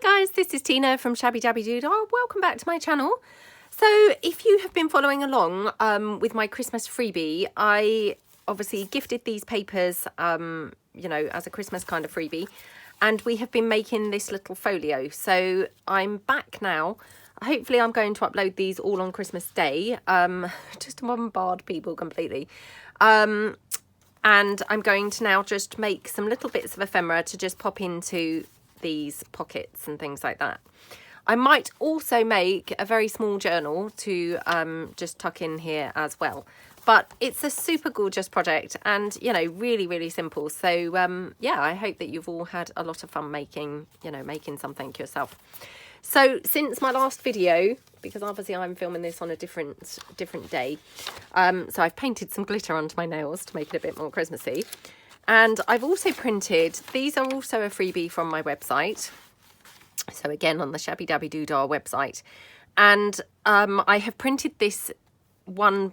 guys, this is Tina from Shabbydabbydoodah. Welcome back to my channel. So if you have been following along with my Christmas freebie, I obviously gifted these papers, you know, as a Christmas kind of freebie, and we have been making this little folio. So I'm back now. Hopefully I'm going to upload these all on Christmas Day, just to bombard people completely. And I'm going to now just make some little bits of ephemera to just pop into these pockets and things like that. I might also make a very small journal to just tuck in here as well. But it's a super gorgeous project and, you know, really, really simple. So, yeah, I hope that you've all had a lot of fun making, you know, making something yourself. So since my last video, because obviously I'm filming this on a different day, so I've painted some glitter onto my nails to make it a bit more Christmassy. And I've also printed, these are also a freebie from my website. So again, on the Shabbydabbydoodah website. And I have printed this one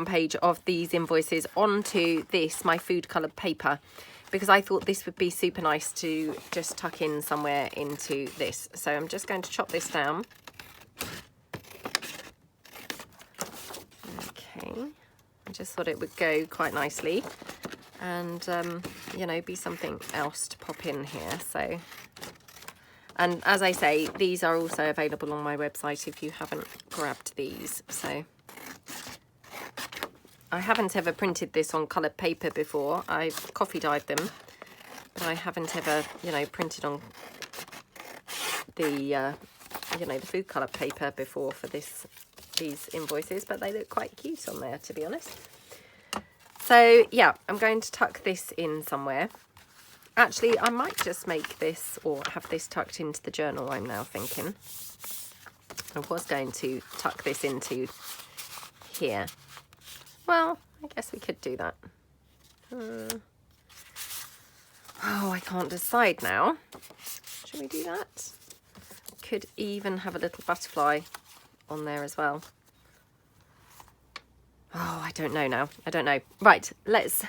page of these invoices onto this, my food coloured paper, because I thought this would be super nice to just tuck in somewhere into this. So I'm just going to chop this down. Okay, I just thought it would go quite nicely and, you know, be something else to pop in here. So, and as I say, these are also available on my website if you haven't grabbed these. So I haven't ever printed this on coloured paper before. I've coffee dyed them, but I haven't ever, you know, printed on the, you know, the food coloured paper before for these invoices, but they look quite cute on there, to be honest. So yeah, I'm going to tuck this in somewhere. Actually, I might just make this or have this tucked into the journal, I'm now thinking. I was going to tuck this into here. Well, I guess we could do that. Oh, I can't decide now. Should we do that? Could even have a little butterfly on there as well. Oh, I don't know now. I don't know. Right, let's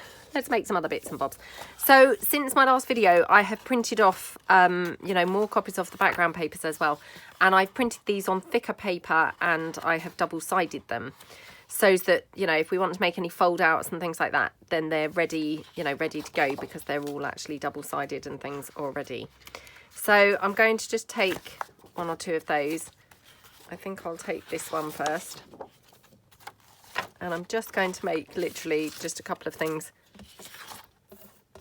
make some other bits and bobs. So since my last video, I have printed off, you know, more copies of the background papers as well. And I've printed these on thicker paper and I have double-sided them. So that, you know, if we want to make any fold outs and things like that, then they're ready, you know, ready to go because they're all actually double-sided and things already. So I'm going to just take one or two of those. I think I'll take this one first. And I'm just going to make literally just a couple of things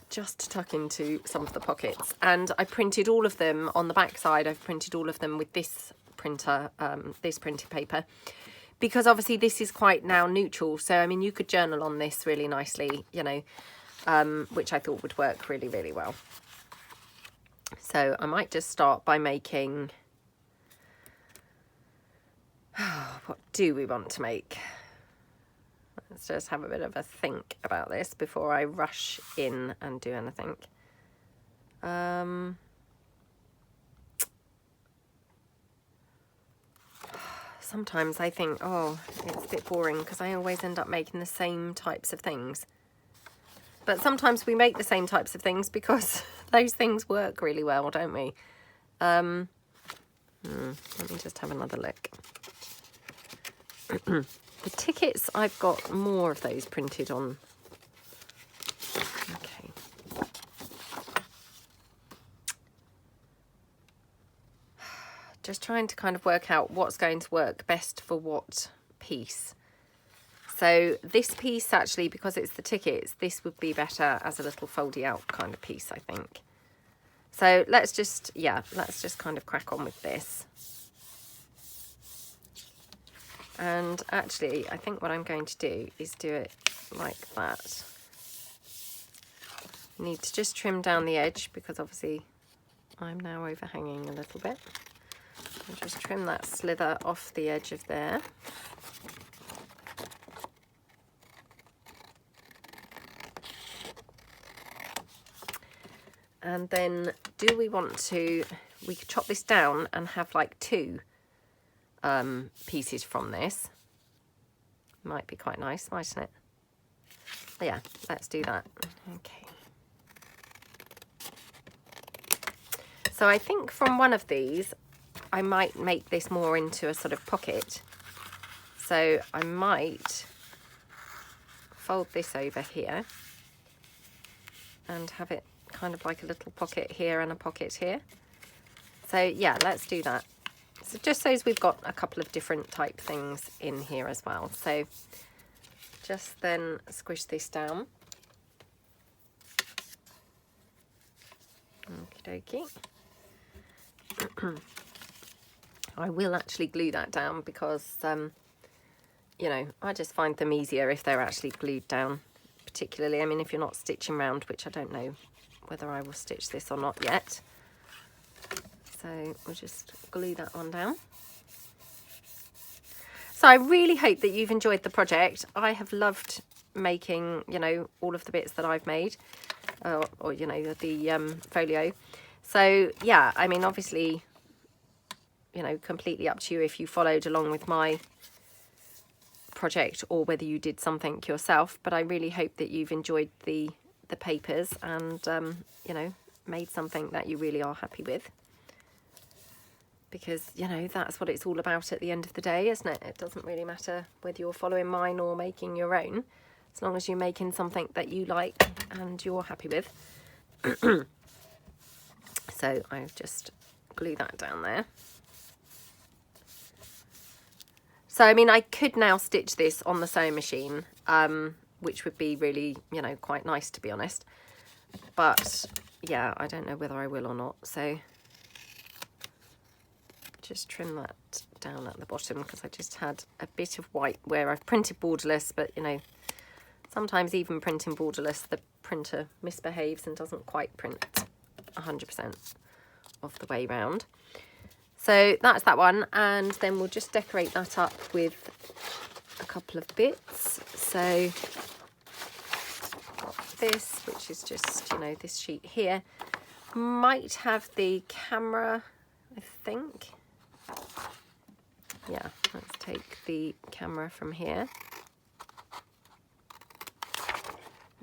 just to tuck into some of the pockets. And I printed all of them on the back side. I've printed all of them with this printer, this printed paper, because obviously this is quite now neutral. So, I mean, you could journal on this really nicely, you know, which I thought would work really, really well. So I might just start by making, what do we want to make? Let's just have a bit of a think about this before I rush in and do anything. Sometimes I think, oh, it's a bit boring because I always end up making the same types of things. But sometimes we make the same types of things because those things work really well, don't we? Let me just have another look. The tickets, I've got more of those printed on. Okay. Just trying to kind of work out what's going to work best for what piece. So this piece, actually, because it's the tickets, this would be better as a little foldy out kind of piece, I think. So let's just, yeah, let's just kind of crack on with this. And actually, I think what I'm going to do is do it like that. Need to just trim down the edge because obviously I'm now overhanging a little bit. I'll just trim that slither off the edge of there. And then do we want to, we could chop this down and have like two pieces from this. Might be quite nice, mightn't it? Yeah, let's do that. Okay. So I think from one of these, I might make this more into a sort of pocket. So I might fold this over here and have it kind of like a little pocket here and a pocket here. So yeah, let's do that. So just so as we've got a couple of different type things in here as well. So just then squish this down. Okie dokie. I will actually glue that down because, you know, I just find them easier if they're actually glued down. Particularly, I mean, if you're not stitching round, which I don't know whether I will stitch this or not yet. So we'll just glue that one down. So I really hope that you've enjoyed the project. I have loved making, you know, all of the bits that I've made, or you know, the folio. So yeah, I mean, obviously, you know, completely up to you if you followed along with my project or whether you did something yourself. But I really hope that you've enjoyed the papers and, you know, made something that you really are happy with. Because, you know, that's what it's all about at the end of the day, isn't it? It doesn't really matter whether you're following mine or making your own, as long as you're making something that you like and you're happy with. So I've just glued that down there. So, I mean, I could now stitch this on the sewing machine, which would be really, you know, quite nice, to be honest. But, yeah, I don't know whether I will or not, so just trim that down at the bottom because I just had a bit of white where I've printed borderless, but you know, sometimes even printing borderless the printer misbehaves and doesn't quite print 100% of the way round. So that's that one, and then we'll just decorate that up with a couple of bits. So got this, which is just, you know, this sheet here, might have the camera, I think. Yeah, let's take the camera from here.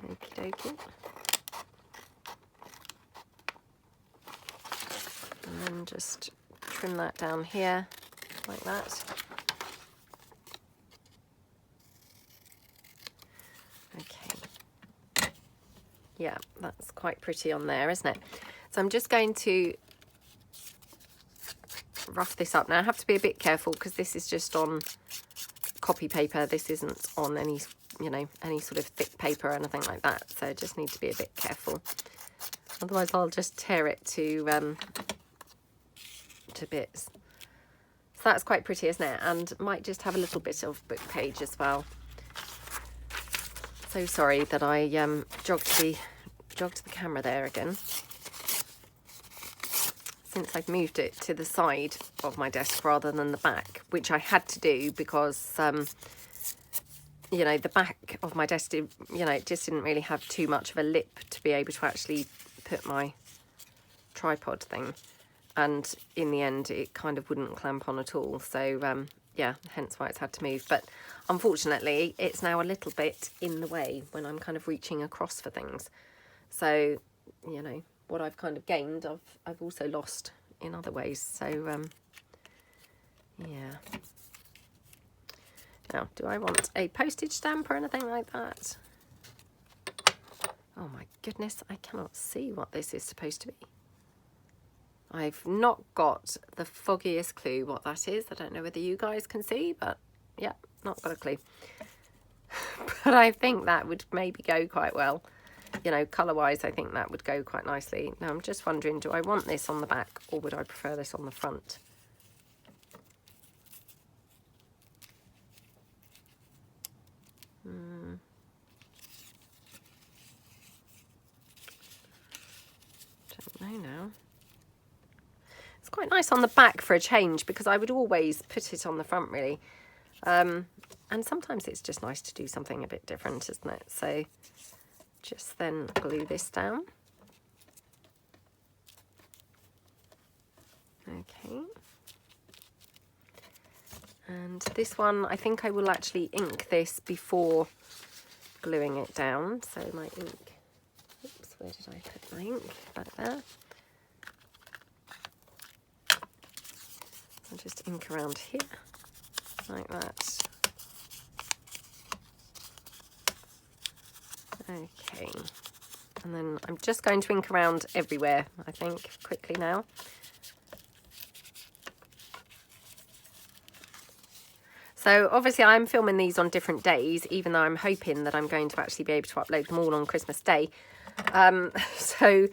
Okie dokie. And then just trim that down here like that. Okay. Yeah, that's quite pretty on there, isn't it? So I'm just going to rough this up. Now I have to be a bit careful because this is just on copy paper. This isn't on any, you know, any sort of thick paper or anything like that. So I just need to be a bit careful. Otherwise I'll just tear it to bits. So that's quite pretty, isn't it? And might just have a little bit of book page as well. So sorry that I jogged the camera there again. Since I've moved it to the side of my desk rather than the back, which I had to do because, you know, the back of my desk, you know, it just didn't really have too much of a lip to be able to actually put my tripod thing. And in the end, it kind of wouldn't clamp on at all. So, yeah, hence why it's had to move. But unfortunately, it's now a little bit in the way when I'm kind of reaching across for things. So, you know, what I've kind of gained, I've also lost in other ways. So, yeah. Now, do I want a postage stamp or anything like that? Oh my goodness, I cannot see what this is supposed to be. I've not got the foggiest clue what that is. I don't know whether you guys can see, but yeah, not got a clue. But I think that would maybe go quite well. You know, colour-wise, I think that would go quite nicely. Now, I'm just wondering, do I want this on the back or would I prefer this on the front? Don't know now. It's quite nice on the back for a change because I would always put it on the front, really. And sometimes it's just nice to do something a bit different, isn't it? So just then glue this down. Okay. And this one, I think I will actually ink this before gluing it down. So my ink, oops, where did I put my ink? Back there. I'll just ink around here, like that. Okay, and then I'm just going to ink around everywhere, I think, quickly now. So obviously I'm filming these on different days, even though I'm hoping that I'm going to actually be able to upload them all on Christmas Day. So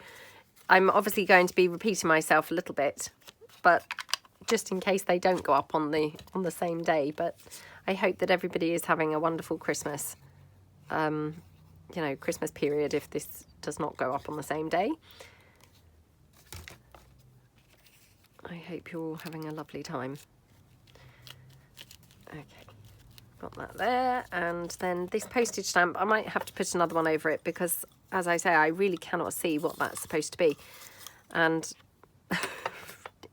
I'm obviously going to be repeating myself a little bit, but just in case they don't go up on the same day. But I hope that everybody is having a wonderful Christmas, you know, Christmas period if this does not go up on the same day. I hope you're all having a lovely time. Okay, got that there. And then this postage stamp, I might have to put another one over it because, as I say, I really cannot see what that's supposed to be. And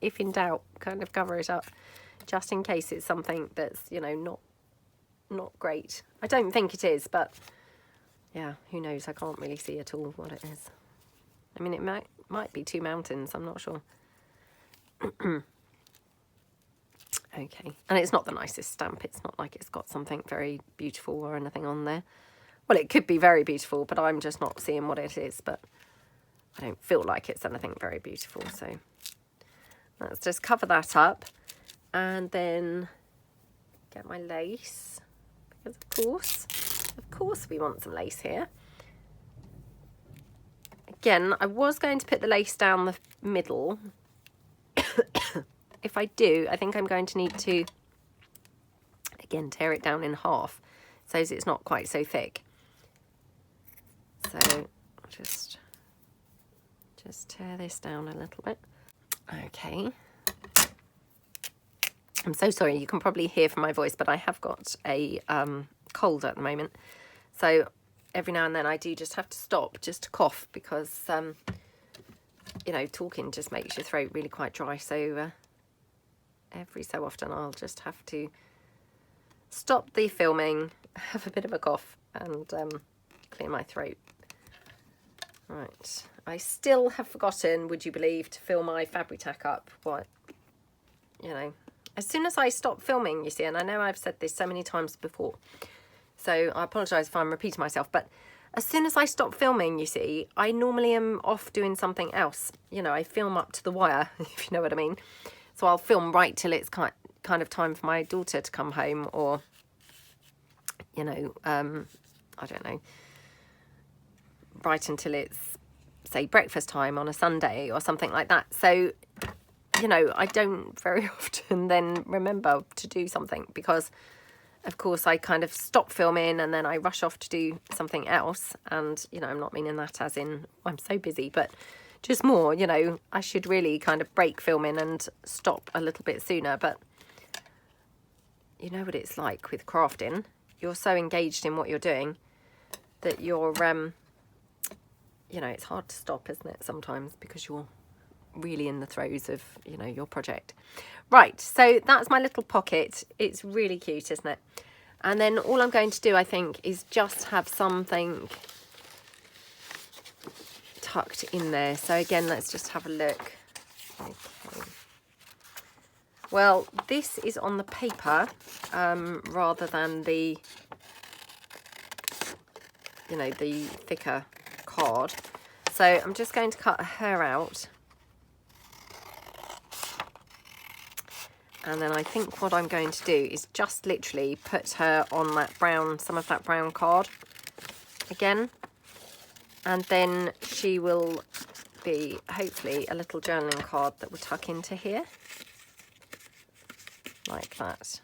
if in doubt, kind of cover it up just in case it's something that's, you know, not great. I don't think it is, but yeah, who knows? I can't really see at all what it is. I mean, it might be 2 mountains, I'm not sure. Okay, and it's not the nicest stamp. It's not like it's got something very beautiful or anything on there. Well, it could be very beautiful, but I'm just not seeing what it is. But I don't feel like it's anything very beautiful. So let's just cover that up and then get my lace. Because of course we want some lace here. Again, I was going to put the lace down the middle. If I do, I think I'm going to need to, again, tear it down in half so as it's not quite so thick. So just tear this down a little bit. Okay. I'm so sorry, you can probably hear from my voice, but I have got a cold at the moment. So every now and then I do just have to stop just to cough because, you know, talking just makes your throat really quite dry. So every so often I'll just have to stop the filming, have a bit of a cough and clear my throat. Right, I still have forgotten, would you believe, to fill my Fabri-Tac up. What, you know, as soon as I stop filming, you see, and I know I've said this so many times before, so I apologise if I'm repeating myself, but as soon as I stop filming, you see, I normally am off doing something else. You know, I film up to the wire, if you know what I mean. So I'll film right till it's kind of time for my daughter to come home, or, you know, I don't know, right until it's, say, breakfast time on a Sunday or something like that. So, you know, I don't very often then remember to do something because, of course, I kind of stop filming and then I rush off to do something else. And, you know, I'm not meaning that as in I'm so busy, but just more, you know, I should really kind of break filming and stop a little bit sooner. But you know what it's like with crafting. You're so engaged in what you're doing that you're, you know, it's hard to stop, isn't it, sometimes, because you're really in the throes of, you know, your project. Right, so that's my little pocket. It's really cute, isn't it? And then all I'm going to do, I think, is just have something tucked in there. So again, let's just have a look. Okay. Well, this is on the paper rather than the, you know, the thicker card. So I'm just going to cut her out. And then I think what I'm going to do is just literally put her on that brown, some of that brown card again. And then she will be, hopefully, a little journaling card that will tuck into here. Like that.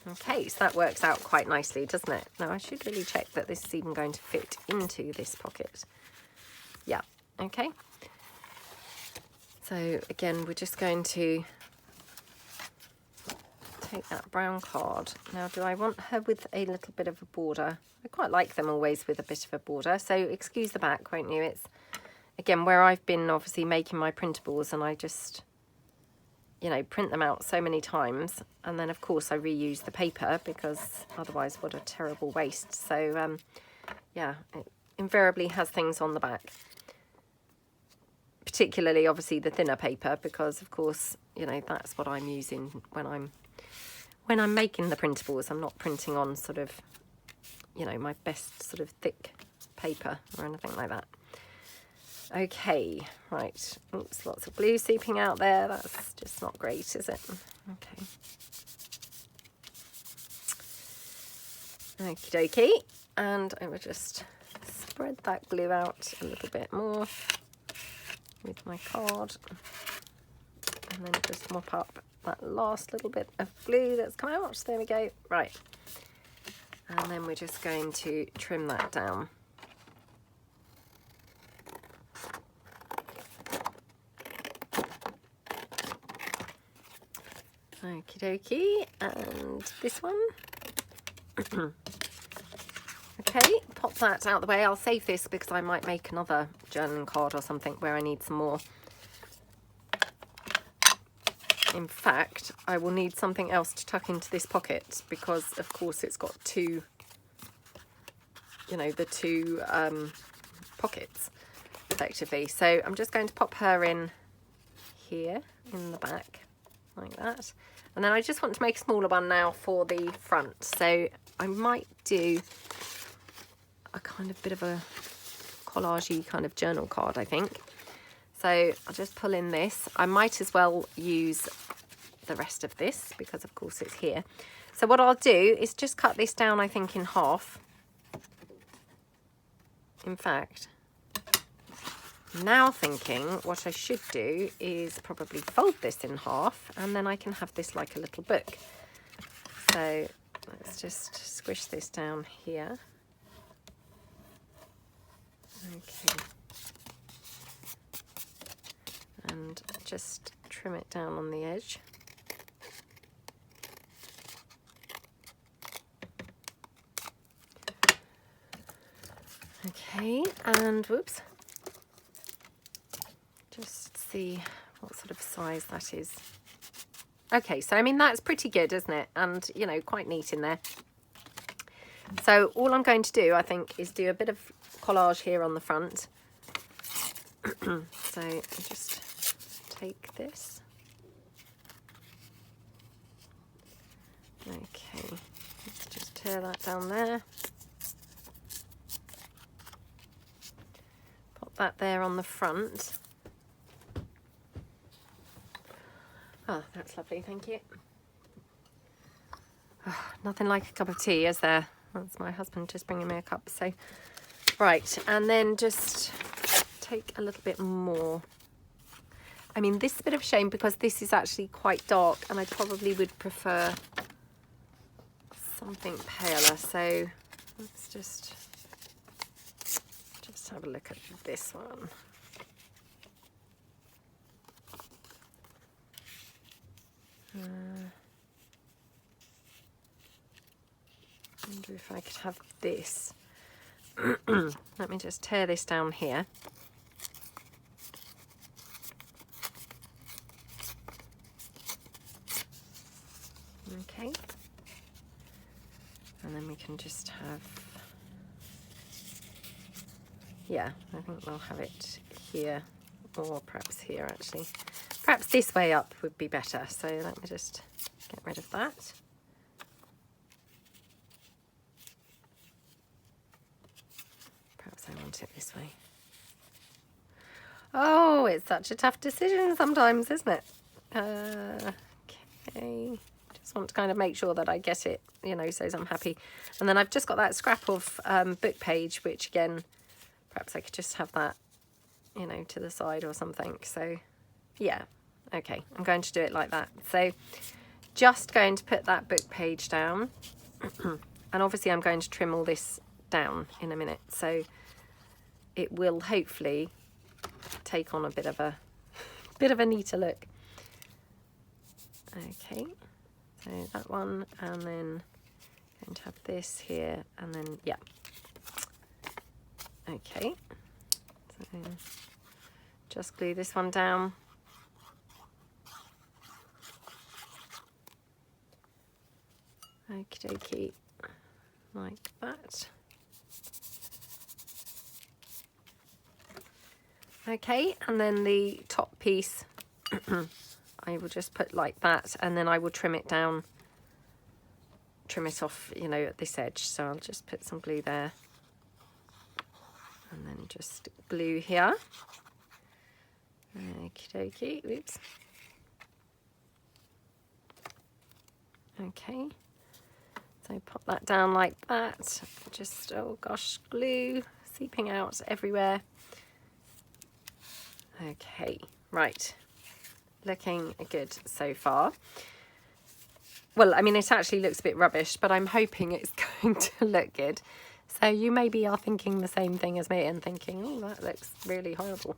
Okay, so that works out quite nicely, doesn't it? Now, I should really check that this is even going to fit into this pocket. Yeah, okay. So, again, we're just going to take that brown card. Now, do I want her with a little bit of a border? I quite like them always with a bit of a border. So excuse the back, won't you? It's, again, where I've been obviously making my printables and I just, you know, print them out so many times. And then, of course, I reuse the paper because otherwise what a terrible waste. So, yeah, it invariably has things on the back. particularly obviously the thinner paper, because of course, you know, that's what I'm using when I'm making the printables. I'm not printing on sort of, you know, my best sort of thick paper or anything like that. Okay, right. Oops, lots of glue seeping out there. That's just not great, is it? Okay. Okie dokie. And I will just spread that glue out a little bit more with my card. And then just mop up that last little bit of glue that's come out. There we go. Right. And then we're just going to trim that down. Okie dokie, and this one. Okay, pop that out of the way. I'll save this because I might make another journaling card or something where I need some more. In fact, I will need something else to tuck into this pocket because, of course, it's got two, you know, the two pockets, effectively. So I'm just going to pop her in here in the back, like that. And then I just want to make a smaller one now for the front. So I might do a kind of bit of a collage-y kind of journal card, I think. So I'll just pull in this. I might as well use the rest of this because of course it's here. So what I'll do is just cut this down, I think, in half. In fact, now thinking what I should do is probably fold this in half and then I can have this like a little book. So let's just squish this down here. Okay. And just trim it down on the edge. Okay, and whoops. Just see what sort of size that is. Okay, so I mean that's pretty good, isn't it? And you know, quite neat in there. So all I'm going to do, I think, is do a bit of collage here on the front. So just take this. Okay, let's just tear that down there. Pop that there on the front. Oh, that's lovely, thank you. Oh, nothing like a cup of tea, is there? That's my husband just bringing me a cup. So, right, and then just take a little bit more. I mean, this is a bit of a shame because this is actually quite dark and I probably would prefer something paler. So let's just have a look at this one. I wonder if I could have this. Let me just tear this down here. Okay. And then we can just have, yeah, I think we'll have it here, or perhaps here actually. Perhaps this way up would be better. So let me just get rid of that. Perhaps I want it this way. Oh, it's such a tough decision sometimes, isn't it? Okay. Just want to kind of make sure that I get it, you know, so I'm happy. And then I've just got that scrap of book page, which again, perhaps I could just have that, you know, to the side or something. So yeah, okay, I'm going to do it like that. So just going to put that book page down. And obviously I'm going to trim all this down in a minute. So it will hopefully take on a bit of a neater look. Okay. So that one, and then going to have this here, and then, yeah. Okay. So just glue this one down. Okie dokie, like that. Okay, and then the top piece I will just put like that, and then I will trim it down, trim it off, you know, at this edge. So I'll just put some glue there, and then just glue here. Okie dokie, oops. Okay, so pop that down like that. Just, oh gosh, glue seeping out everywhere. Okay, right, looking good so far. Well, I mean, it actually looks a bit rubbish, but I'm hoping it's going to look good. So you maybe are thinking the same thing as me and thinking, oh, that looks really horrible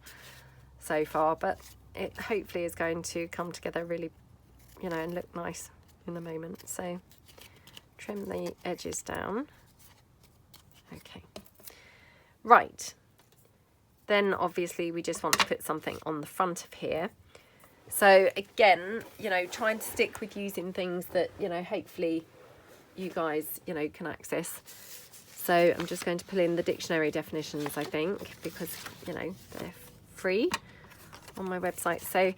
so far, but it hopefully is going to come together really, you know, and look nice in the moment. So trim the edges down. Okay, right. Then obviously we just want to put something on the front of here. So again, you know, trying to stick with using things that, you know, hopefully you guys, you know, can access. So I'm just going to pull in the dictionary definitions, I think, because, you know, they're free on my website. So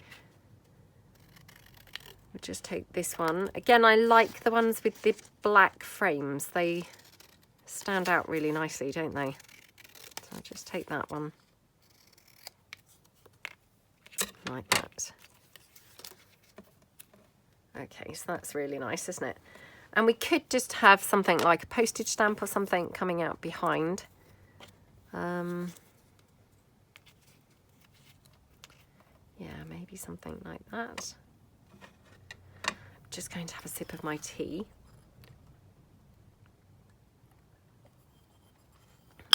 we'll just take this one. Again, I like the ones with the black frames. They stand out really nicely, don't they? So I'll just take that one. Like that. Okay, so that's really nice, isn't it? And we could just have something like a postage stamp or something coming out behind. Yeah, maybe something like that. I'm just going to have a sip of my tea.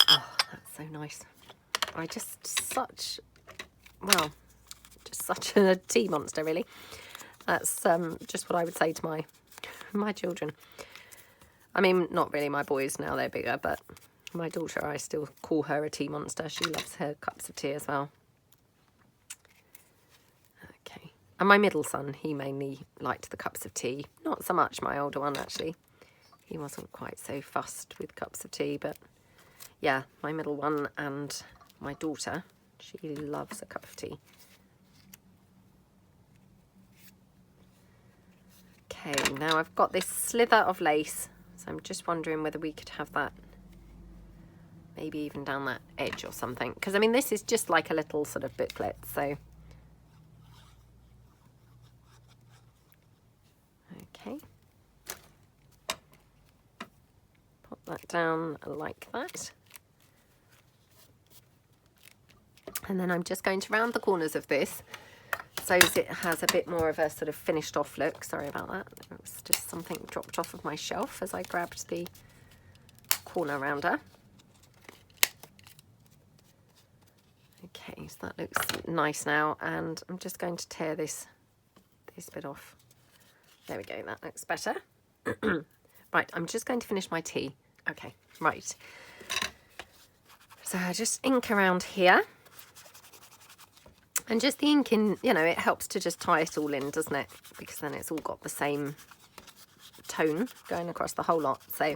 Oh, that's so nice. I just such a tea monster, really. That's just what I would say to my children. I mean, not really my boys now, they're bigger, but my daughter, I still call her a tea monster. She loves her cups of tea as well. Okay. And my middle son, he mainly liked the cups of tea. Not so much my older one, actually. He wasn't quite so fussed with cups of tea, but yeah, my middle one and my daughter, she loves a cup of tea. Okay, now I've got this slither of lace, so I'm just wondering whether we could have that maybe even down that edge or something, because I mean this is just like a little sort of booklet. So okay, pop that down like that, and then I'm just going to round the corners of this so it has a bit more of a sort of finished off look. Sorry about that, it was just something dropped off of my shelf as I grabbed the corner rounder. Okay, so that looks nice now, and I'm just going to tear this bit off. There we go, that looks better. Right, I'm just going to finish my tea. Okay, right. So I just ink around here. And just the inking, you know, it helps to just tie it all in, doesn't it? Because then it's all got the same tone going across the whole lot. So,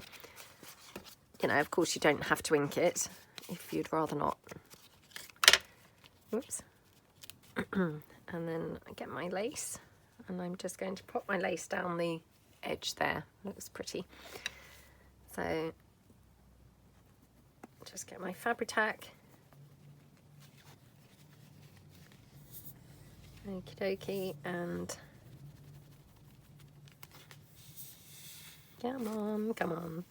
you know, of course you don't have to ink it if you'd rather not. Whoops. And then I get my lace, and I'm just going to pop my lace down the edge there. Looks pretty. So just get my Fabri-Tac. Okie dokie, and come on, come on.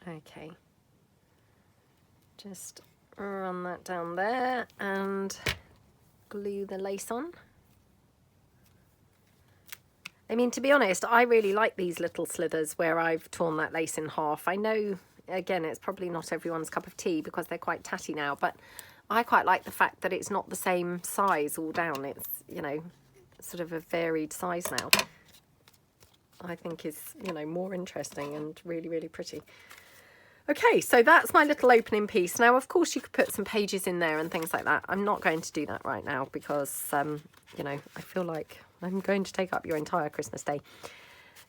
Okay, just run that down there and glue the lace on. I mean, to be honest, I really like these little slithers where I've torn that lace in half. I know, again, it's probably not everyone's cup of tea because they're quite tatty now, but I quite like the fact that it's not the same size all down. It's, you know, sort of a varied size now. I think is, you know, more interesting and really, really pretty. Okay, so that's my little opening piece. Now, of course, you could put some pages in there and things like that. I'm not going to do that right now because, you know, I feel like I'm going to take up your entire Christmas day.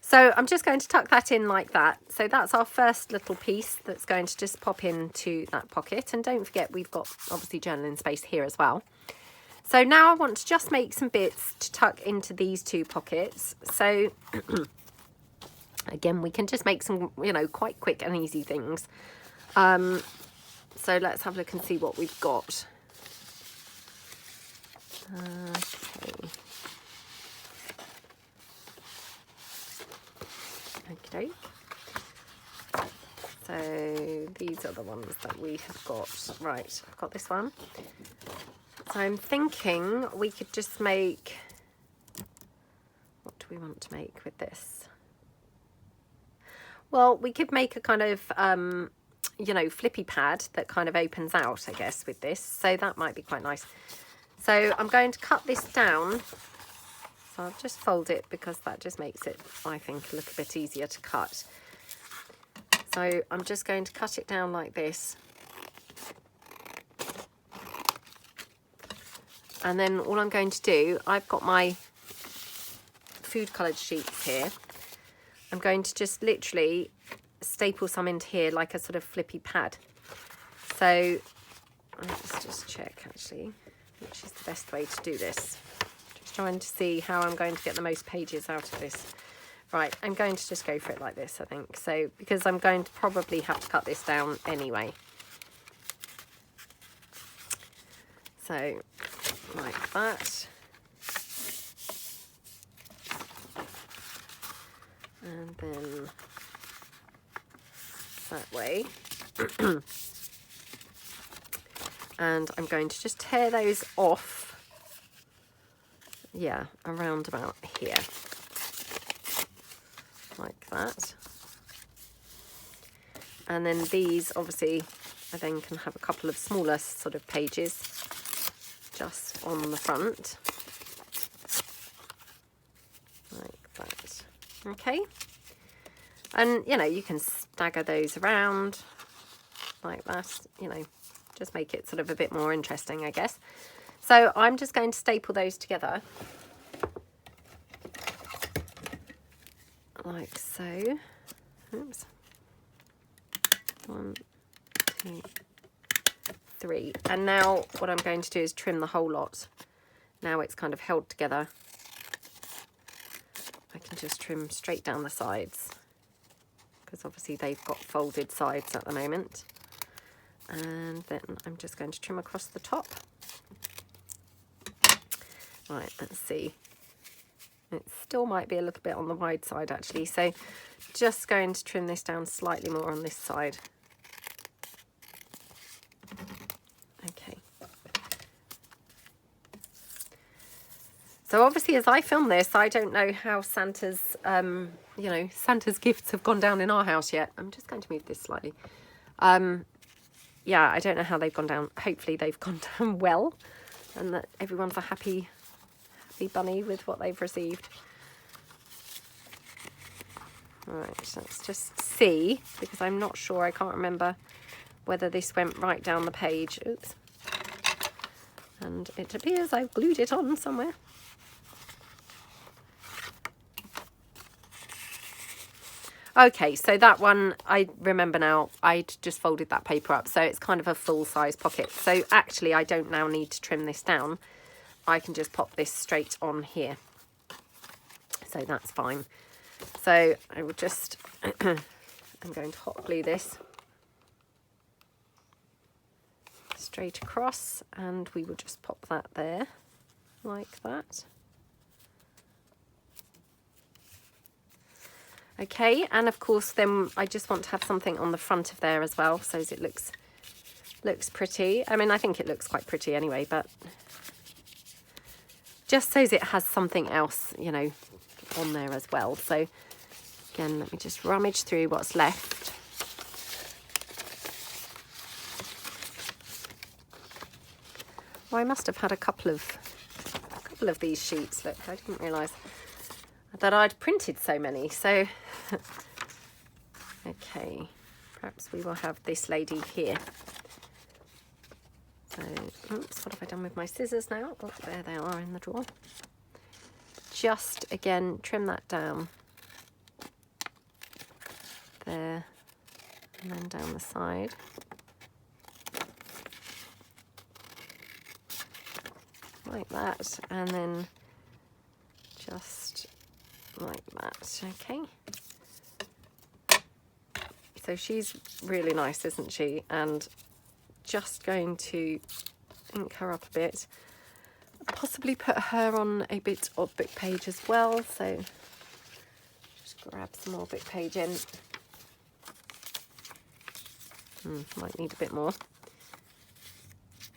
So I'm just going to tuck that in like that. So that's our first little piece that's going to just pop into that pocket. And don't forget, we've got obviously journaling space here as well. So now I want to just make some bits to tuck into these two pockets. So again, we can just make some, you know, quite quick and easy things. So let's have a look and see what we've got. Okay. Okay. So these are the ones that we have got. Right, I've got this one. So I'm thinking we could just make, what do we want to make with this? Well, we could make a kind of, you know, flippy pad that kind of opens out, I guess, with this. So that might be quite nice. So I'm going to cut this down. So I'll just fold it because that just makes it, I think, a little bit easier to cut. So I'm just going to cut it down like this. And then all I'm going to do, I've got my food coloured sheets here. I'm going to just literally staple some into here like a sort of flippy pad. So let's just check actually which is the best way to do this. Just trying to see how I'm going to get the most pages out of this. Right, I'm going to just go for it like this, I think. So because I'm going to probably have to cut this down anyway. So like that. And then that way. And I'm going to just tear those off. Yeah, around about here. Like that. And then these, obviously, I then can have a couple of smaller sort of pages just on the front. Like that. Okay. And, you know, you can stagger those around like that, you know, just make it sort of a bit more interesting, I guess. So I'm just going to staple those together. Like so. Oops. 1, 2, 3. And now what I'm going to do is trim the whole lot. Now it's kind of held together. I can just trim straight down the sides because obviously they've got folded sides at the moment. And then I'm just going to trim across the top. Right, let's see. It still might be a little bit on the wide side actually, so just going to trim this down slightly more on this side. Okay. So obviously as I film this, I don't know how Santa's, you know, Santa's gifts have gone down in our house yet. I'm just going to move this slightly. Yeah, I don't know how they've gone down. Hopefully they've gone down well and that everyone's a happy bunny with what they've received. All right, let's just see, because I'm not sure, I can't remember whether this went right down the page. Oops. And it appears I've glued it on somewhere. Okay, so that one, I remember now, I'd just folded that paper up, so it's kind of a full-size pocket. So actually, I don't now need to trim this down. I can just pop this straight on here. So that's fine. So I will just, I'm going to hot glue this straight across, and we will just pop that there, like that. Okay, and of course then I just want to have something on the front of there as well, so as it looks pretty. I mean, I think it looks quite pretty anyway, but just so as it has something else, you know, on there as well. So again, let me just rummage through what's left. Well, I must have had a couple of these sheets. Look, I didn't realise that I'd printed so many. So okay, perhaps we will have this lady here. So, oops, what have I done with my scissors now? Oh, there they are in the drawer. Just again trim that down there, and then down the side. Like that, and then just like that. Okay, so she's really nice, isn't she? And just going to ink her up a bit, possibly put her on a bit of book page as well. So just grab some more book page in. Might need a bit more.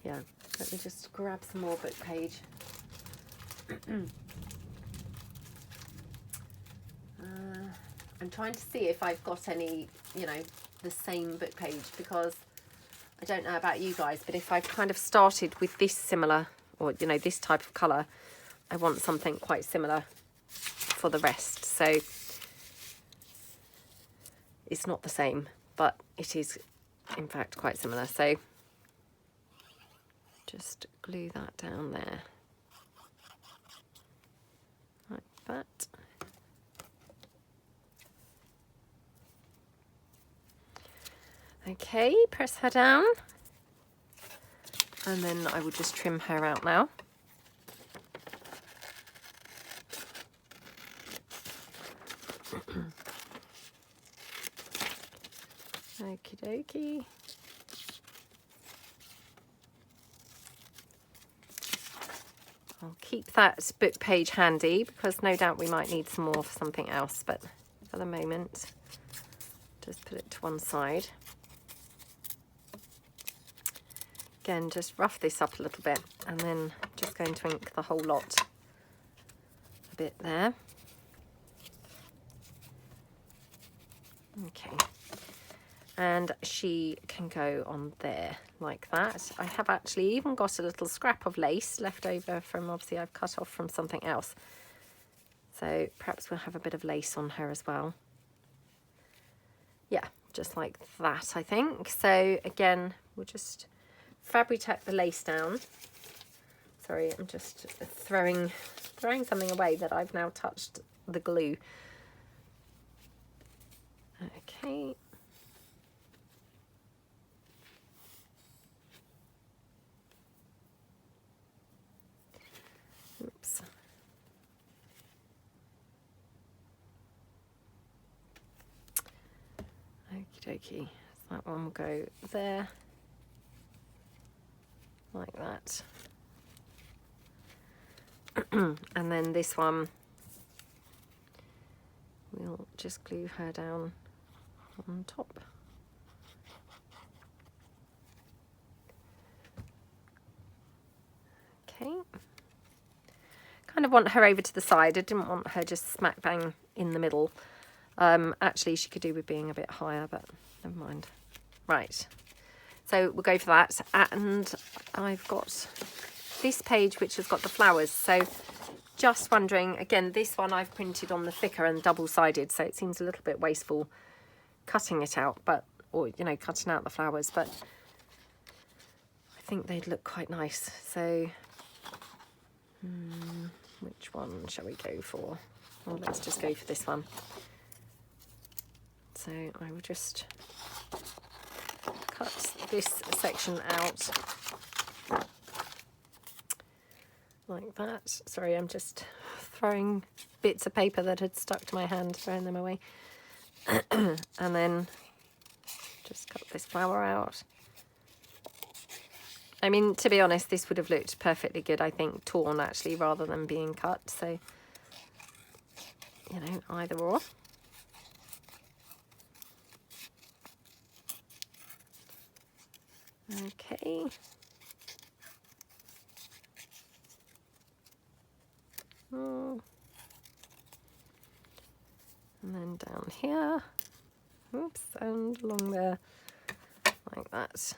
Yeah, let me just grab some more book page. I'm trying to see if I've got any, you know, the same book page, because I don't know about you guys, but if I've kind of started with this similar, or, you know, this type of colour, I want something quite similar for the rest. So it's not the same, but it is in fact quite similar. So just glue that down there like that. Okay, press her down, and then I will just trim her out now. Okie dokie. I'll keep that book page handy, because no doubt we might need some more for something else, but for the moment, just put it to one side. Again, just rough this up a little bit, and then just going to ink the whole lot a bit there. Okay, and she can go on there like that. I have actually even got a little scrap of lace left over from, obviously I've cut off from something else, so perhaps we'll have a bit of lace on her as well. Yeah, just like that, I think. So again, we'll just fabric tack the lace down. Sorry, I'm just throwing something away that I've now touched the glue. Okay. Oops. Okie dokie. That one will go there. Like that. And then this one, we'll just glue her down on top. Okay. Kind of want her over to the side. I didn't want her just smack bang in the middle. Actually, she could do with being a bit higher, but never mind. Right. So we'll go for that. And I've got this page which has got the flowers. So just wondering, again, this one I've printed on the thicker and double-sided, so it seems a little bit wasteful cutting it out, but, or, you know, cutting out the flowers, but I think they'd look quite nice. So which one shall we go for? Well, let's just go for this one. So I will just cut this section out like that. Sorry, I'm just throwing bits of paper that had stuck to my hand, throwing them away. And then just cut this flower out. I mean, to be honest, this would have looked perfectly good, I think, torn actually, rather than being cut. So, you know, either or. Okay. And then down here. Oops, and along there, like that.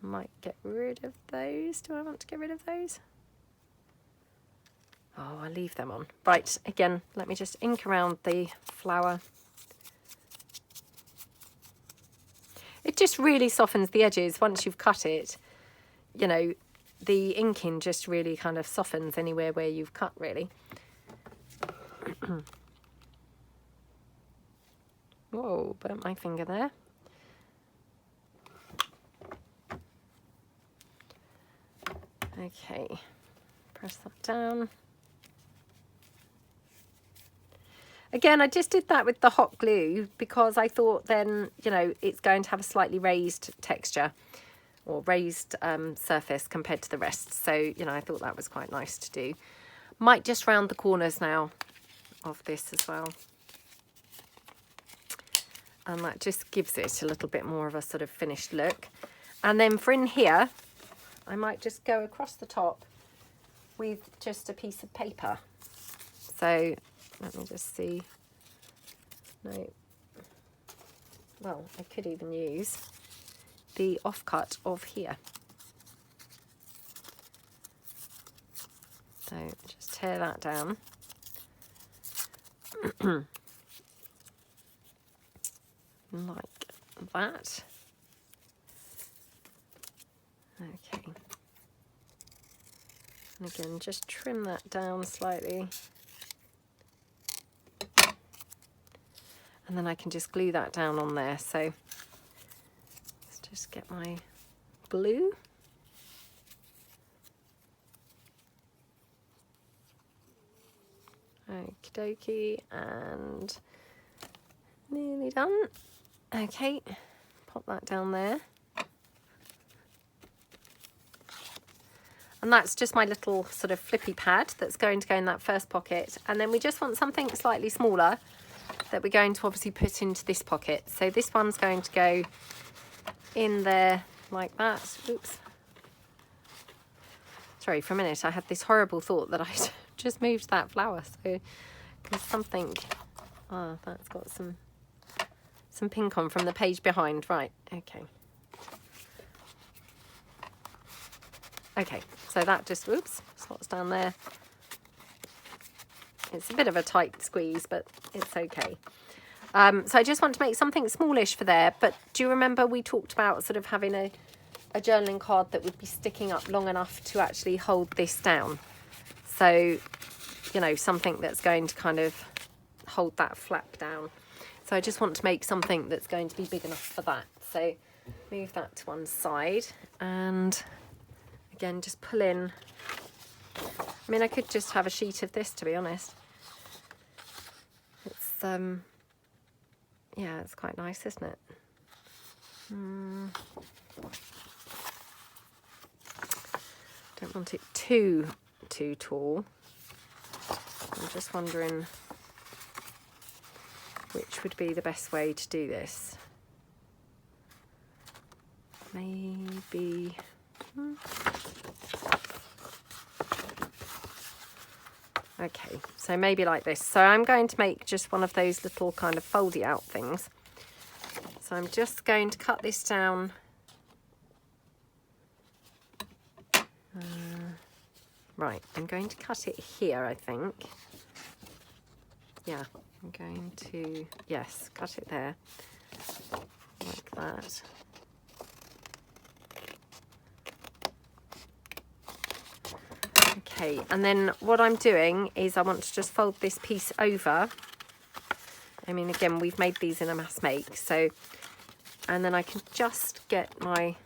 Might get rid of those. Do I want to get rid of those? Oh, I'll leave them on. Right, again, let me just ink around the flower. It just really softens the edges once you've cut it. You know, the inking just really kind of softens anywhere where you've cut, really. Whoa, burnt my finger there. Okay, press that down. Again, I just did that with the hot glue because I thought then, you know, it's going to have a slightly raised texture or raised surface compared to the rest. So, you know, I thought that was quite nice to do. Might just round the corners now of this as well. And that just gives it a little bit more of a sort of finished look. And then for in here, I might just go across the top with just a piece of paper. So let me just see. No. Well, I could even use the offcut of here. So just tear that down. Like that. Okay. And again, just trim that down slightly. And then I can just glue that down on there. So let's just get my glue. Okie dokie, and nearly done. Okay, pop that down there. And that's just my little sort of flippy pad that's going to go in that first pocket. And then we just want something slightly smaller that we're going to obviously put into this pocket. So this one's going to go in there like that. Oops. Sorry, for a minute I had this horrible thought that I'd just moved that flower. So, because something, that's got some pink on from the page behind. Right, okay. Okay, so that just, oops, slots down there. It's a bit of a tight squeeze, but it's okay. So I just want to make something smallish for there. But do you remember we talked about sort of having a journaling card that would be sticking up long enough to actually hold this down? So, you know, something that's going to kind of hold that flap down. So I just want to make something that's going to be big enough for that. So move that to one side and again, just pull in. I mean, I could just have a sheet of this, to be honest. It's, yeah, it's quite nice, isn't it? Don't want it too tall. I'm just wondering which would be the best way to do this. Maybe... Okay, so maybe like this. So I'm going to make just one of those little kind of foldy out things. So I'm just going to cut this down. Right, I'm going to cut it here, I think. Yeah, I'm going to, yes, cut it there, like that. Okay, and then what I'm doing is I want to just fold this piece over. I mean, again, we've made these in a mass make, so, and then I can just get my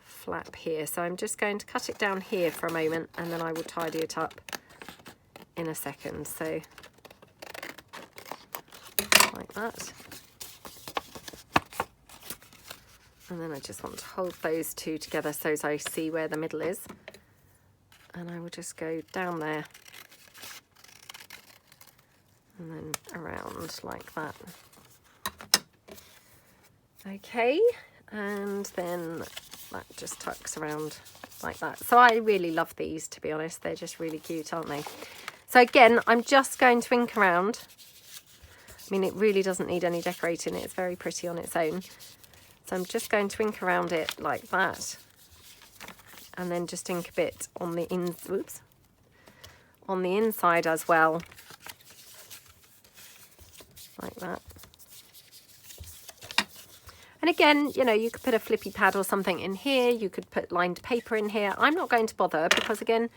flap here. So I'm just going to cut it down here for a moment, and then I will tidy it up in a second. So, like that. And then I just want to hold those two together so as I see where the middle is. And I will just go down there and then around like that. Okay, and then that just tucks around like that. So I really love these, to be honest. They're just really cute, aren't they? So again, I'm just going to ink around. I mean, it really doesn't need any decorating. It's very pretty on its own. So I'm just going to ink around it like that. And then just ink a bit on the on the inside as well, like that. And again, you know, you could put a flippy pad or something in here. You could put lined paper in here. I'm not going to bother because, again,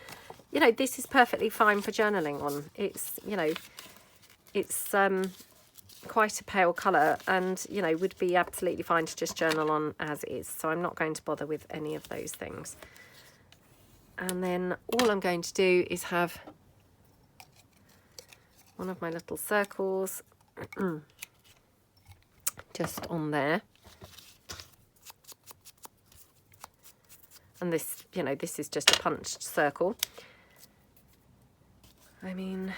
you know, this is perfectly fine for journaling on. It's, you know, it's quite a pale colour, and you know, would be absolutely fine to just journal on as is. So I'm not going to bother with any of those things. And then all I'm going to do is have one of my little circles just on there. And this, you know, this is just a punched circle. I mean,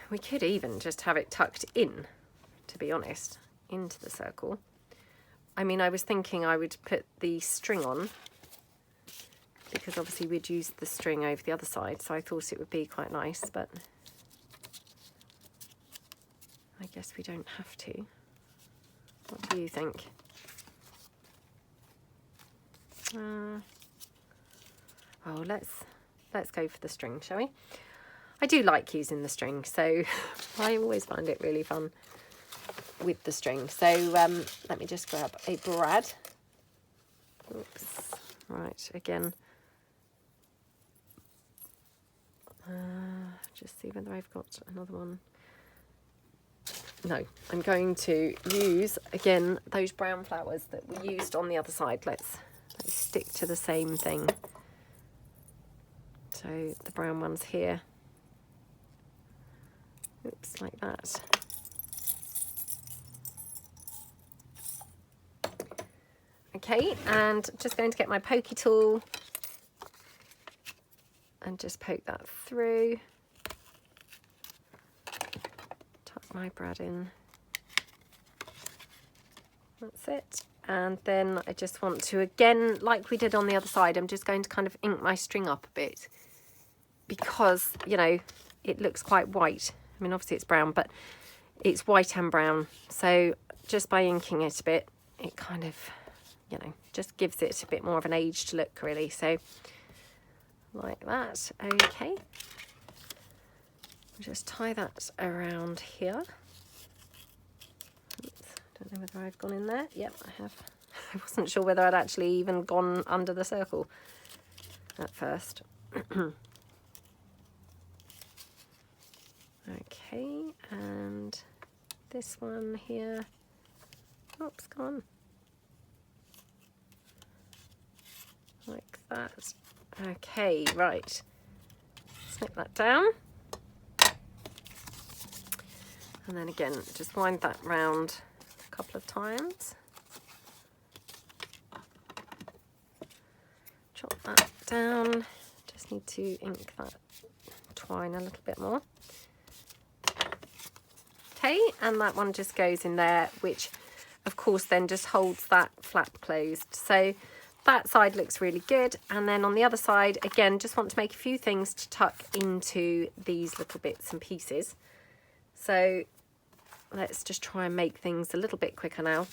we could even just have it tucked in, to be honest, into the circle. I mean, I was thinking I would put the string on, because obviously we'd use the string over the other side, so I thought it would be quite nice, but I guess we don't have to. What do you think? Oh, let's go for the string, shall we? I do like using the string, so I always find it really fun with the string. So let me just grab a brad. Oops. Right, again. Just see whether I've got another one. No, I'm going to use, again, those brown flowers that we used on the other side. Let's stick to the same thing. So the brown one's here. Oops, like that. Okay, and just going to get my pokey tool and just poke that through. Tuck my brad in. That's it. And then I just want to, again, like we did on the other side, I'm just going to kind of ink my string up a bit, because, you know, it looks quite white. I mean, obviously it's brown, but it's white and brown. So just by inking it a bit, it kind of, you know, just gives it a bit more of an aged look, really. So like that. Okay. Just tie that around here. Oops, don't know whether I've gone in there. Yep, I have. I wasn't sure whether I'd actually even gone under the circle at first. Okay, and this one here. Oops, gone. Like that. Okay, right. Snip that down. And then again, just wind that round a couple of times. Chop that down. Just need to ink that twine a little bit more. Okay, and that one just goes in there, which of course then just holds that flap closed. So that side looks really good. And then on the other side, again, just want to make a few things to tuck into these little bits and pieces. So let's just try and make things a little bit quicker now.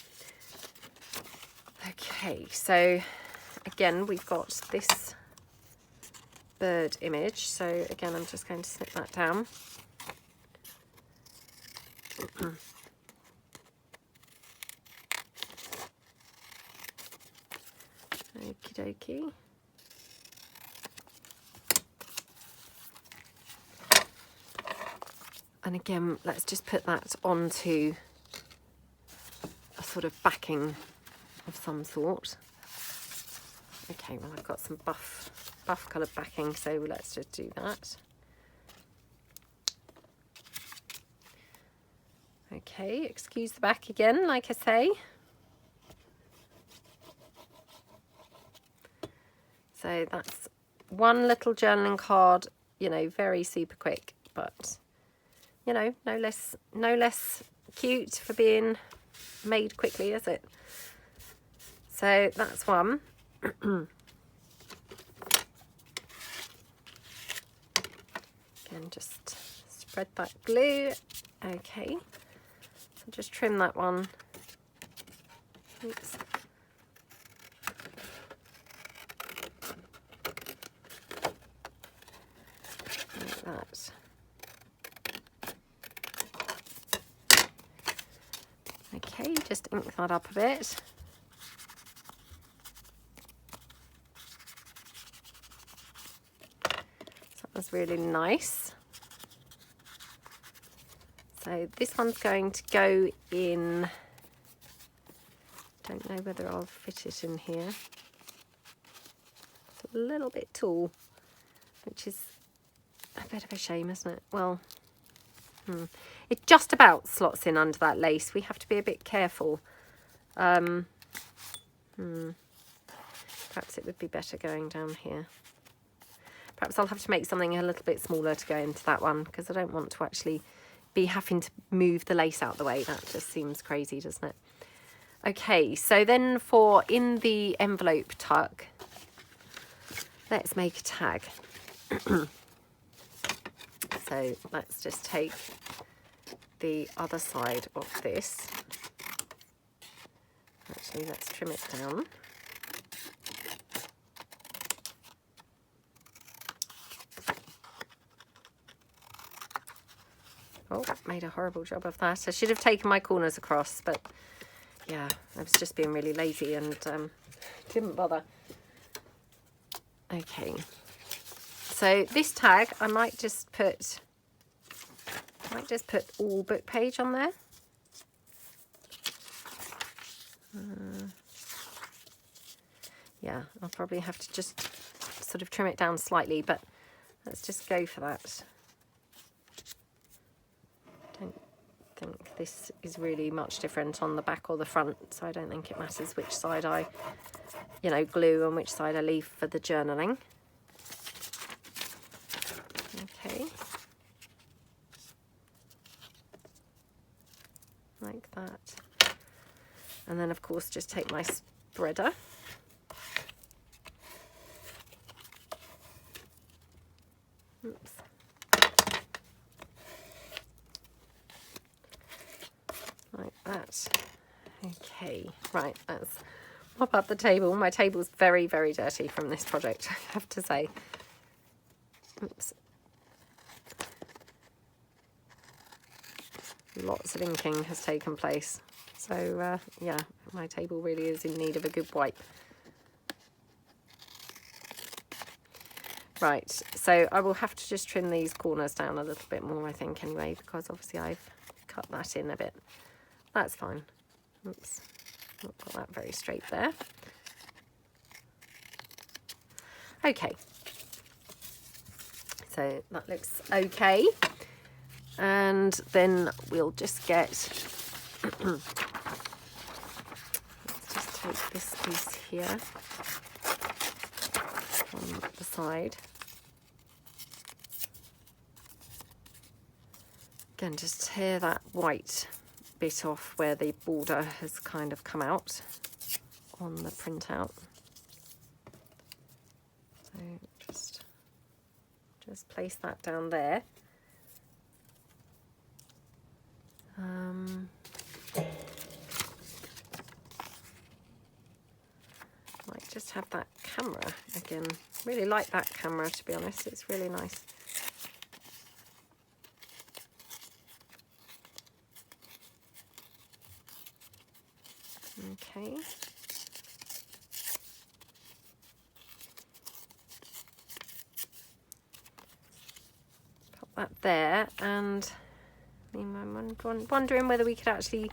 Okay, so again, we've got this bird image. So again, I'm just going to snip that down. Okie dokie. And again, let's just put that onto a sort of backing of some sort. Okay, well, I've got some buff coloured backing, so let's just do that. Okay, excuse the back again, like I say. So that's one little journaling card, you know, very super quick, but, you know, no less cute for being made quickly, is it? So that's one. Again, just spread that glue. Okay. So just trim that one. Oops. Like that. Okay, just ink that up a bit. So that was really nice. So this one's going to go in, don't know whether I'll fit it in here. It's a little bit tall, which is a bit of a shame, isn't it? Well, it just about slots in under that lace. We have to be a bit careful. Perhaps it would be better going down here. Perhaps I'll have to make something a little bit smaller to go into that one, because I don't want to actually be having to move the lace out the way. That just seems crazy, doesn't it? Okay, so then for in the envelope tuck, let's make a tag. So let's just take the other side of this. Actually, let's trim it down. Oh, made a horrible job of that. I should have taken my corners across, but yeah, I was just being really lazy and didn't bother. Okay, so this tag, I might just put all book page on there. Yeah, I'll probably have to just sort of trim it down slightly, but let's just go for that. Don't think this is really much different on the back or the front, so I don't think it matters which side I, glue and which side I leave for the journaling. Okay. Like that. And then, of course, just take my spreader. Oops. Like that. Okay, right, let's mop up the table. My table's very, very dirty from this project, I have to say. Oops. Lots of inking has taken place. So, yeah, my table really is in need of a good wipe. Right, so I will have to just trim these corners down a little bit more, I think, anyway, because obviously I've cut that in a bit. That's fine. Oops, not got that very straight there. Okay, so that looks okay. And then we'll just get, let's just take this piece here on the side. Again, just tear that white bit off where the border has kind of come out on the printout. So just place that down there. Might just have that camera again. Really like that camera, to be honest. It's really nice. Okay. Pop that there, and I'm wondering whether we could actually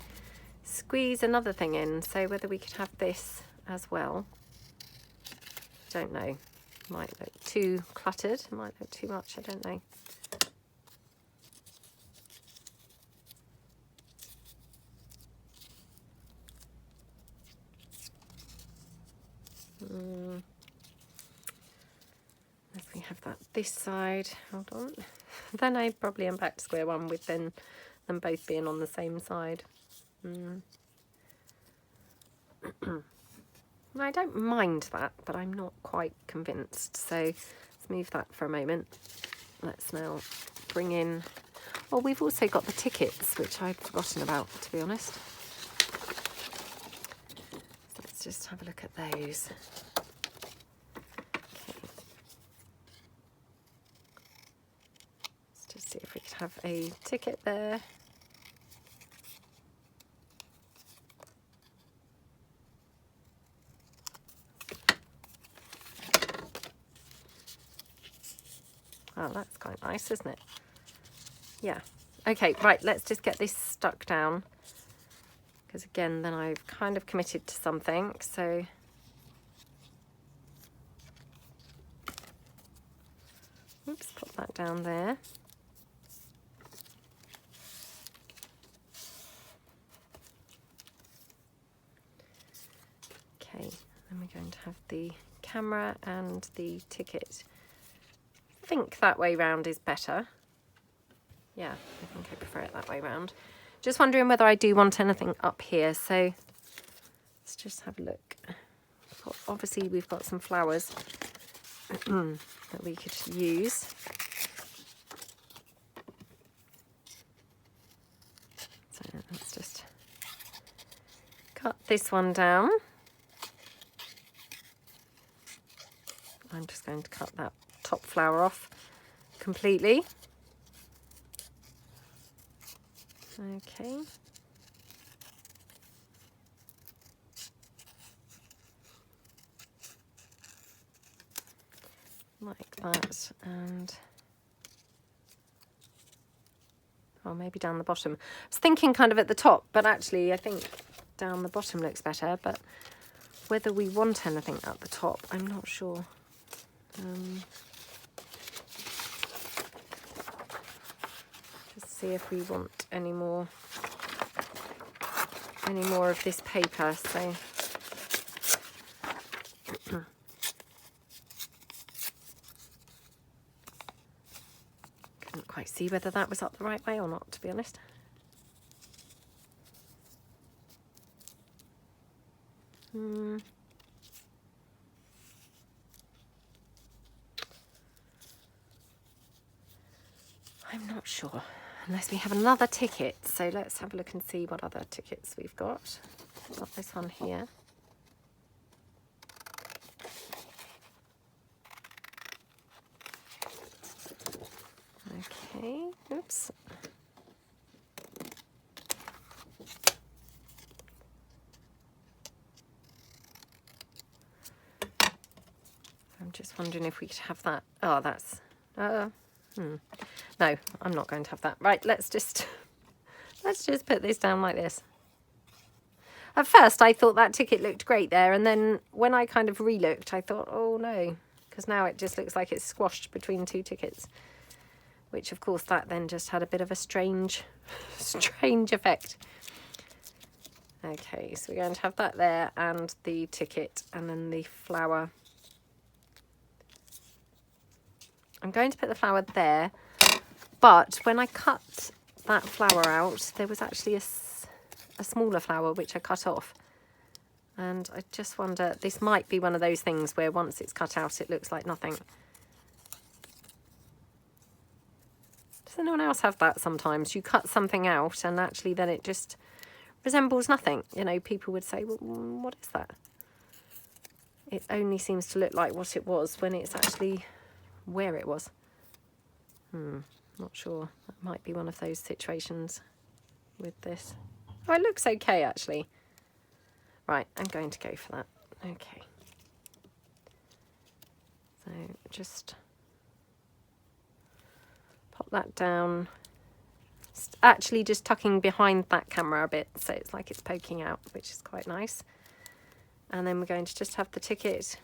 squeeze another thing in, so whether we could have this as well. Don't know. Might look too cluttered, might look too much, I don't know. If we have that this side, hold on. Then I probably am back to square one with them both being on the same side. I don't mind that, but I'm not quite convinced. So let's move that for a moment. Let's now bring in, well, we've also got the tickets, which I'd forgotten about, to be honest. So let's just have a look at those. Okay. Let's just see if we could have a ticket there. Oh, that's quite nice, isn't it? Yeah, Okay, right, let's just get this stuck down. Because again, then I've kind of committed to something, so... Oops, put that down there. Okay, then we're going to have the camera and the ticket. I think that way round is better. Yeah, I think I prefer it that way round. Just wondering whether I do want anything up here, so let's just have a look. Obviously we've got some flowers that we could use. So let's just cut this one down. I'm just going to cut that top flower off completely. Okay. Like that, and oh, maybe down the bottom. I was thinking kind of at the top, but actually I think down the bottom looks better, but whether we want anything at the top, I'm not sure. Just see if we want any more of this paper, so couldn't quite see whether that was up the right way or not, to be honest. I'm not sure, unless we have another ticket. So let's have a look and see what other tickets we've got. Got this one here. Okay, oops. I'm just wondering if we could have that. Oh, that's... No, I'm not going to have that. Right, let's just put this down like this. At first, I thought that ticket looked great there, and then when I kind of re-looked, I thought, oh no, because now it just looks like it's squashed between two tickets, which of course that then just had a bit of a strange effect. Okay, so we're going to have that there, and the ticket, and then the flower. I'm going to put the flower there, but when I cut that flower out, there was actually a smaller flower which I cut off. And I just wonder, this might be one of those things where once it's cut out, it looks like nothing. Does anyone else have that sometimes? You cut something out and actually then it just resembles nothing. You know, people would say, well, what is that? It only seems to look like what it was when it's actually where it was. Not sure. That might be one of those situations with this. Oh, it looks okay actually. Right, I'm going to go for that. Okay. So just pop that down. It's actually just tucking behind that camera a bit, so it's like it's poking out, which is quite nice. And then we're going to just have the ticket.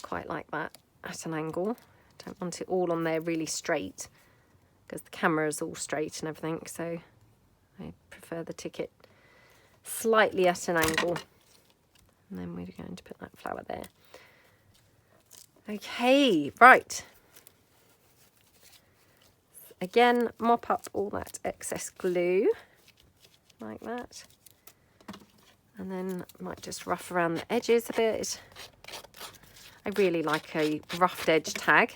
Quite like that at an angle. Don't want it all on there really straight because the camera is all straight and everything, so I prefer the ticket slightly at an angle. And then we're going to put that flower there. Okay, right. Again, mop up all that excess glue like that. And then might just rough around the edges a bit. I really like a roughed edge tag.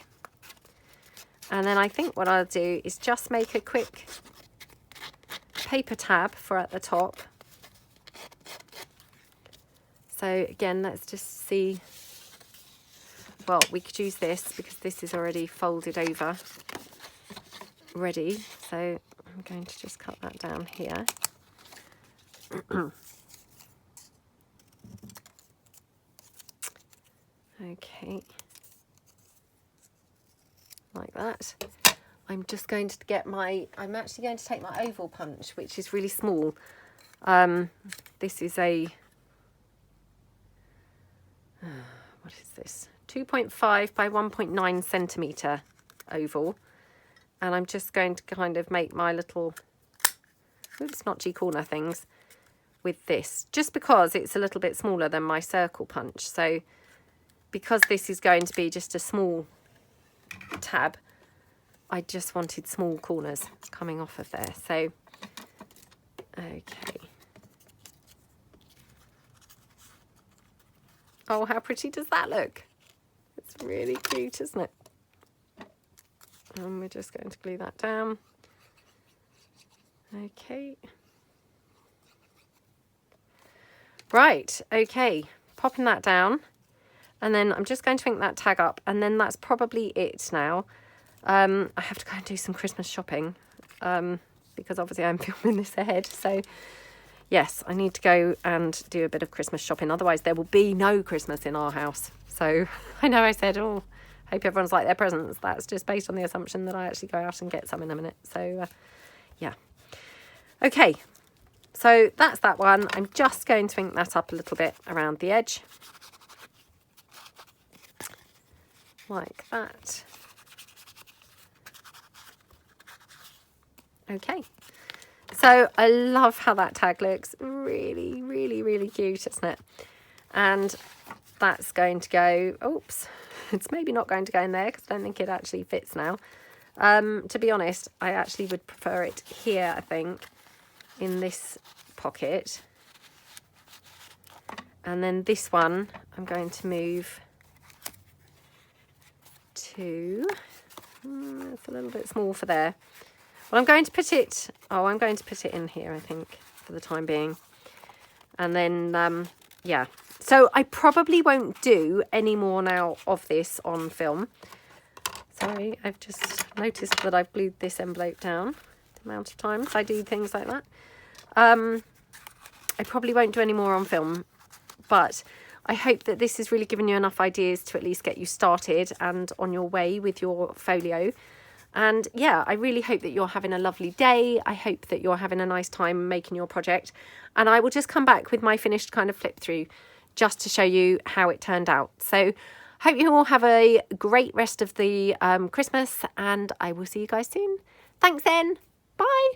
And then I think what I'll do is just make a quick paper tab for at the top. So again, let's just see. Well, we could use this because this is already folded over, ready. So I'm going to just cut that down here. Okay. like that. I'm just going to get my, I'm actually going to take my oval punch, which is really small. This is a, what is this? 2.5 by 1.9 centimetre oval. And I'm just going to kind of make my little, oops, notchy corner things with this, just because it's a little bit smaller than my circle punch. So because this is going to be just a small tab, I just wanted small corners coming off of there. So, okay. Oh, how pretty does that look? It's really cute, isn't it? And we're just going to glue that down. Okay. Right, okay. Popping that down. And then I'm just going to ink that tag up. And then that's probably it now. I have to go and do some Christmas shopping. Because obviously I'm filming this ahead. So, yes, I need to go and do a bit of Christmas shopping. Otherwise, there will be no Christmas in our house. So, I know I said, oh, hope everyone's like their presents. That's just based on the assumption that I actually go out and get some in a minute. So, yeah. Okay, so that's that one. I'm just going to ink that up a little bit around the edge. Like that. Okay. So I love how that tag looks. Really, really, really cute, isn't it? And that's going to go, oops, it's maybe not going to go in there because I don't think it actually fits now. To be honest, I actually would prefer it here, I think, in this pocket. And then this one, I'm going to move to, it's a little bit small for there. Well, I'm going to put it, oh, I'm going to put it in here, I think, for the time being. And then, yeah. So I probably won't do any more now of this on film. Sorry, I've just noticed that I've glued this envelope down. The amount of times I do things like that. I probably won't do any more on film, but I hope that this has really given you enough ideas to at least get you started and on your way with your folio. And yeah, I really hope that you're having a lovely day. I hope that you're having a nice time making your project. And I will just come back with my finished kind of flip through just to show you how it turned out. So hope you all have a great rest of the Christmas, and I will see you guys soon. Thanks then. Bye.